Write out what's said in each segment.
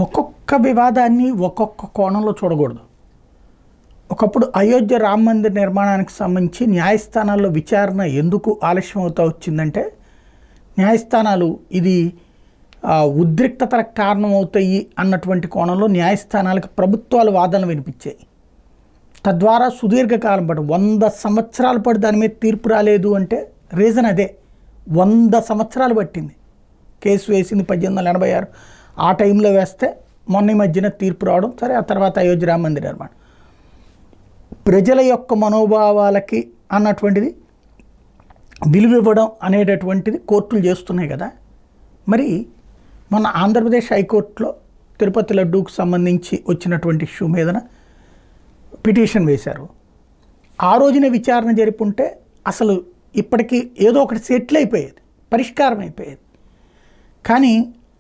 ఒక్కొక్క వివాదాన్ని ఒక్కొక్క కోణంలో చూడకూడదు. ఒకప్పుడు అయోధ్య రామ మందిర్ నిర్మాణానికి సంబంధించి న్యాయస్థానాల్లో విచారణ ఎందుకు ఆలస్యం అవుతూ వచ్చిందంటే, న్యాయస్థానాలు ఇది ఉద్రిక్తతలకు కారణమవుతాయి అన్నటువంటి కోణంలో న్యాయస్థానాలకు ప్రభుత్వాలు వాదనలు వినిపించాయి. తద్వారా సుదీర్ఘకాలం పాటు 100 సంవత్సరాల పాటు దాని మీద తీర్పు రాలేదు అంటే రీజన్ అదే. 100 సంవత్సరాలు పట్టింది. కేసు వేసింది 1886, ఆ టైంలో వేస్తే మొన్న మధ్యన తీర్పు రావడం, సరే ఆ తర్వాత అయోధ్య రామ మందిర్ నిర్మాణం. ప్రజల యొక్క మనోభావాలకి అన్నటువంటిది విలువ ఇవ్వడం అనేటటువంటిది కోర్టులు చేస్తున్నాయి కదా. మరి మొన్న ఆంధ్రప్రదేశ్ హైకోర్టులో తిరుపతి లడ్డూకు సంబంధించి వచ్చినటువంటి ఇష్యూ మీదన పిటిషన్ వేశారు. ఆ రోజునే విచారణ జరుపుంటే అసలు ఇప్పటికీ ఏదో ఒకటి సెటిల్ అయిపోయేది, పరిష్కారం అయిపోయేది. కానీ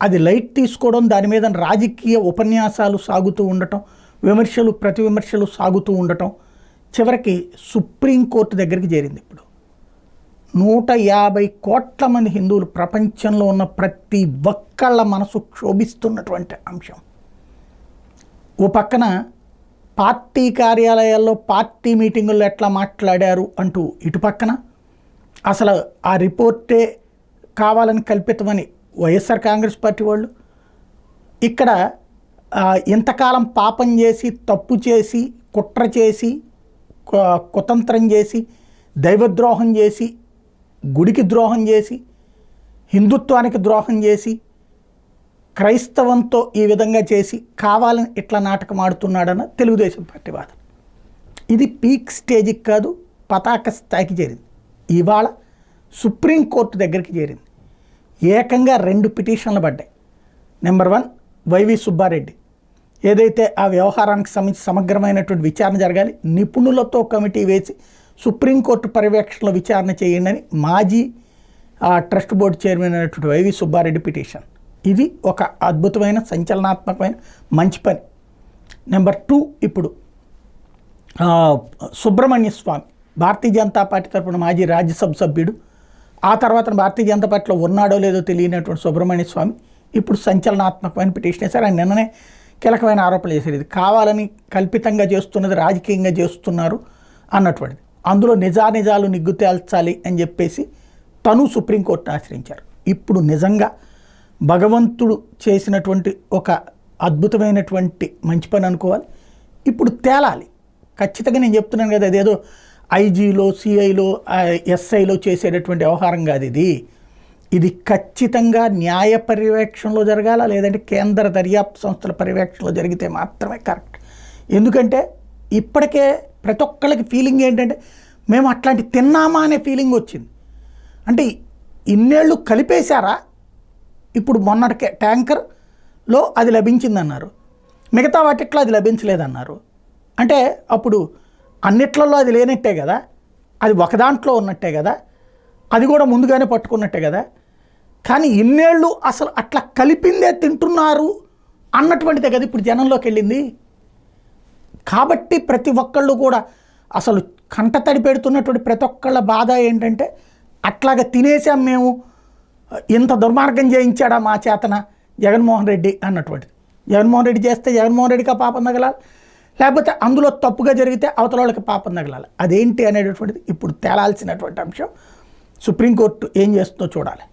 అది లైట్ తీసుకోవడం, దాని మీద రాజకీయ ఉపన్యాసాలు సాగుతూ ఉండటం, విమర్శలు ప్రతి విమర్శలు సాగుతూ ఉండటం, చివరికి సుప్రీంకోర్టు దగ్గరికి చేరింది. ఇప్పుడు 150 కోట్ల మంది హిందువులు, ప్రపంచంలో ఉన్న ప్రతి ఒక్కళ్ళ మనసు క్షోభిస్తున్నటువంటి అంశం. ఓ పక్కన పార్టీ కార్యాలయాల్లో పార్టీ మీటింగుల్లో ఎట్లా మాట్లాడారు అంటూ, ఇటు పక్కన అసలు ఆ రిపోర్టే కావాలని కల్పితమని వైఎస్ఆర్ కాంగ్రెస్ పార్టీ వాళ్ళు, ఇక్కడ ఇంతకాలం పాపం చేసి, తప్పు చేసి, కుట్ర చేసి, కుతంత్రం చేసి, దైవద్రోహం చేసి, గుడికి ద్రోహం చేసి, హిందుత్వానికి ద్రోహం చేసి, క్రైస్తవంతో ఈ విధంగా చేసి కావాలని ఇట్లా నాటకం ఆడుతున్నాడన్న తెలుగుదేశం పార్టీ వాదన. ఇది పీక్ స్టేజ్కి కాదు, పతాక స్థాయికి చేరింది. ఇవాళ సుప్రీంకోర్టు దగ్గరికి చేరింది. ఏకంగా 2 పిటిషన్లు పడ్డాయి. నెంబర్ 1, వైవి సుబ్బారెడ్డి ఏదైతే ఆ వ్యవహారానికి సంబంధించి సమగ్రమైనటువంటి విచారణ జరగాలి, నిపుణులతో కమిటీ వేసి సుప్రీంకోర్టు పర్యవేక్షణలో విచారణ చేయండి అని మాజీ ట్రస్ట్ బోర్డు చైర్మన్ అయినటువంటి వైవి సుబ్బారెడ్డి పిటిషన్. ఇది ఒక అద్భుతమైన, సంచలనాత్మకమైన మంచి పని. నెంబర్ 2, ఇప్పుడు సుబ్రహ్మణ్య స్వామి భారతీయ జనతా పార్టీ తరఫున మాజీ రాజ్యసభ సభ్యుడు, ఆ తర్వాత భారతీయ జనతా పార్టీలో ఉన్నాడో లేదో తెలియనటువంటి సుబ్రహ్మణ్య స్వామి ఇప్పుడు సంచలనాత్మకమైన పిటిషన్ వేశారు. ఆయన నిన్ననే కీలకమైన ఆరోపణలు చేశారు. ఇది కావాలని కల్పితంగా చేస్తున్నది, రాజకీయంగా చేస్తున్నారు అన్నటువంటిది. అందులో నిజానిజాలు నిగ్గు తేల్చాలి అని చెప్పేసి తను సుప్రీంకోర్టును ఆశ్రయించారు. ఇప్పుడు నిజంగా భగవంతుడు చేసినటువంటి ఒక అద్భుతమైనటువంటి మంచి పని అనుకోవాలి. ఇప్పుడు తేలాలి ఖచ్చితంగా. నేను చెప్తున్నాను కదా, అదేదో ఐజీలో, సిఐలో, ఎస్ఐలో చేసేటటువంటి వ్యవహారం కాదు ఇది. ఇది ఖచ్చితంగా న్యాయ పర్యవేక్షణలో జరగాల, లేదంటే కేంద్ర దర్యాప్తు సంస్థల పర్యవేక్షణలో జరిగితే మాత్రమే కరెక్ట్. ఎందుకంటే ఇప్పటికే ప్రతి ఒక్కళ్ళకి ఫీలింగ్ ఏంటంటే మేము అట్లాంటి తిన్నామా అనే ఫీలింగ్ వచ్చింది. అంటే ఇన్నేళ్ళు కలిపేశారా? ఇప్పుడు మొన్నటికే ట్యాంకర్లో అది లభించిందన్నారు, మిగతా వాటిట్లో అది లభించలేదన్నారు. అంటే అప్పుడు అన్నిట్లలో అది లేనట్టే కదా, అది ఒక దాంట్లో ఉన్నట్టే కదా, అది కూడా ముందుగానే పట్టుకున్నట్టే కదా. కానీ ఇన్నేళ్ళు అసలు అట్లా కలిపిందే తింటున్నారు అన్నటువంటిదే కదా ఇప్పుడు జనంలోకి వెళ్ళింది. కాబట్టి ప్రతి ఒక్కళ్ళు కూడా అసలు కంటతడి పెడుతున్నటువంటి ప్రతి ఒక్కళ్ళ బాధ ఏంటంటే, అట్లాగా తినేసాం మేము, ఇంత దుర్మార్గం చేయించాడా మా చేతన జగన్మోహన్ రెడ్డి అన్నటువంటిది. జగన్మోహన్ రెడ్డి చేస్తే జగన్మోహన్ రెడ్డికి పాపం తగలాలి, లేకపోతే అందులో తప్పుగా జరిగితే అవతల వాళ్ళకి పాపం తగలాలి. అదేంటి అనేటటువంటిది ఇప్పుడు తేలాల్సినటువంటి అంశం. సుప్రీంకోర్టు ఏం చేస్తుందో చూడాలి.